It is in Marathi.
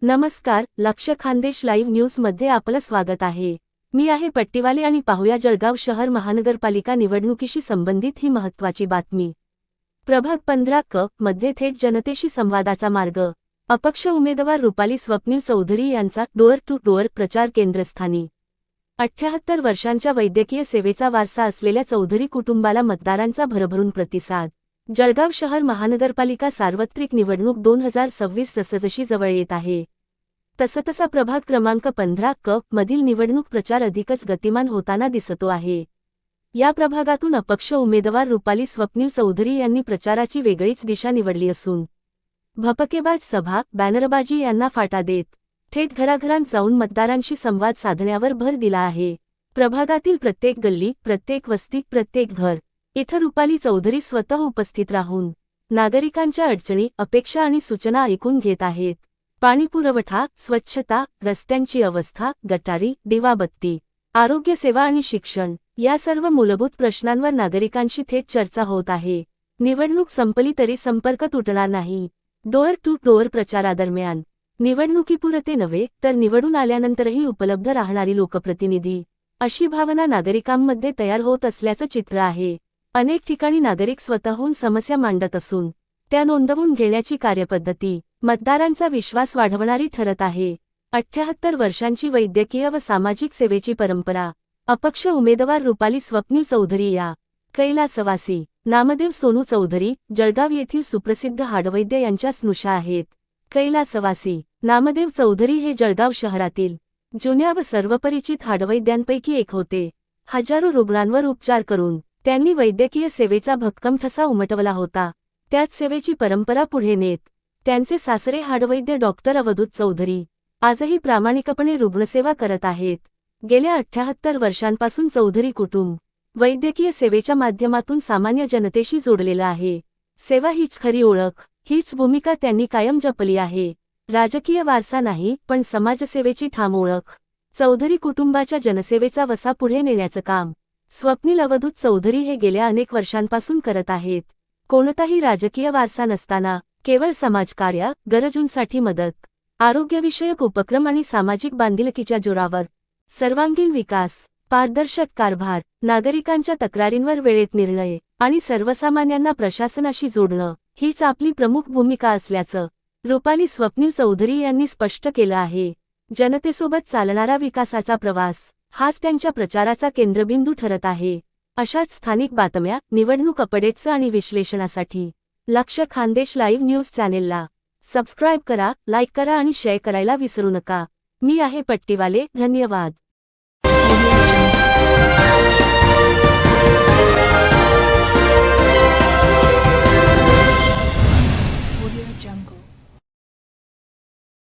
नमस्कार, लक्ष खानदेश लाईव्ह न्यूजमध्ये आपलं स्वागत आहे। मी आहे पट्टीवाले आणि पाहूया जळगाव शहर महानगरपालिका निवडणुकीशी संबंधित ही महत्त्वाची बातमी। प्रभाग 15 मध्ये थेट जनतेशी संवादाचा मार्ग। अपक्ष उमेदवार रुपाली स्वप्नील चौधरी यांचा डोअर टू डोअर प्रचार केंद्रस्थानी। 78 वर्षांच्या वैद्यकीय सेवेचा वारसा असलेल्या चौधरी कुटुंबाला मतदारांचा भरभरून प्रतिसाद। जळगाव शहर महानगरपालिका सार्वत्रिक निवडणूक 2026 जसजशी जवळ येत आहे तसतसा प्रभाग क्रमांक 15 मधील निवडणूक प्रचार अधिकच गतिमान होताना दिसतो आहे। या प्रभागातून अपक्ष उमेदवार रुपाली स्वप्नील चौधरी यांनी प्रचाराची वेगळीच दिशा निवडली असून भपकेबाज सभा, बॅनरबाजी यांना फाटा देत थेट घराघरांत जाऊन मतदारांशी संवाद साधण्यावर भर दिला आहे। प्रभागातील प्रत्येक गल्ली, प्रत्येक वस्ती, प्रत्येक घर इथं रुपाली चौधरी स्वतः उपस्थित राहून नागरिकांच्या अडचणी, अपेक्षा आणि सूचना ऐकून घेत आहेत। पाणी पुरवठा, स्वच्छता, रस्त्यांची अवस्था, गटारी, दिवाबत्ती, आरोग्य सेवा आणि शिक्षण या सर्व मूलभूत प्रश्नांवर नागरिकांशी थेट चर्चा होत आहे। निवडणूक संपली तरी संपर्क तुटणार नाही। डोअर टू डोअर प्रचारादरम्यान निवडणुकीपुरते नव्हे तर निवडून आल्यानंतरही उपलब्ध राहणारी लोकप्रतिनिधी अशी भावना नागरिकांमध्ये तयार होत असल्याचं चित्र आहे। अनेक ठिकाणी नागरिक स्वतःहून समस्या मांडत असून त्या नोंदवून घेण्याची कार्यपद्धती मतदारांचा विश्वास वाढवणारी ठरत आहे। 78 वर्षांची वैद्यकीय व सामाजिक सेवेची परंपरा। अपक्ष उमेदवार रुपाली स्वप्नील चौधरी या कैलासवासी नामदेव सोनू चौधरी जळगाव येथील सुप्रसिद्ध हाडवैद्य यांच्या स्नुषा आहेत। कैलासवासी नामदेव चौधरी हे जळगाव शहरातील जुन्या व सर्वपरिचित हाडवैद्यांपैकी एक होते। हजारो रुग्णांवर उपचार करून त्यांनी वैद्यकीय सेवेचा भक्कम ठसा उमटवला होता। त्याच सेवेची परंपरा पुढे नेत त्यांचे सासरे हाडवैद्य डॉक्टर अवधूत चौधरी आजही प्रामाणिकपणे रुग्णसेवा करत आहेत। गेल्या 78 वर्षांपासून चौधरी कुटुंब वैद्यकीय सेवेच्या माध्यमातून सामान्य जनतेशी जोडलेलं आहे। सेवा हीच खरी ओळख, हीच भूमिका त्यांनी कायम जपली आहे। राजकीय वारसा नाही पण समाजसेवेची ठाम ओळख। चौधरी कुटुंबाच्या जनसेवेचा वसा पुढे नेण्याचं काम स्वप्नील अवधूत चौधरी हे गेल्या अनेक वर्षांपासून करत आहेत। कोणताही राजकीय वारसा नसताना केवळ समाजकार्य, गरजूंसाठी मदत, आरोग्यविषयक उपक्रम आणि सामाजिक बांधिलकीच्या जोरावर सर्वांगीण विकास, पारदर्शक कारभार, नागरिकांच्या तक्रारींवर वेळेत निर्णय आणि सर्वसामान्यांना प्रशासनाशी जोडणं हीच आपली प्रमुख भूमिका असल्याचं रुपाली स्वप्नील चौधरी यांनी स्पष्ट केलं आहे। जनतेसोबत चालणारा विकासाचा प्रवास हाच त्यांच्या प्रचाराचा केंद्रबिंदू ठरत आहे। अशाच स्थानिक बातम्या, निवडणूक अपडेट्स आणि विश्लेषणासाठी लक्ष खानदेश लाईव्ह न्यूज चॅनेलला सबस्क्राईब करा, लाईक करा आणि शेअर करायला विसरू नका। मी आहे पट्टीवाले, धन्यवाद।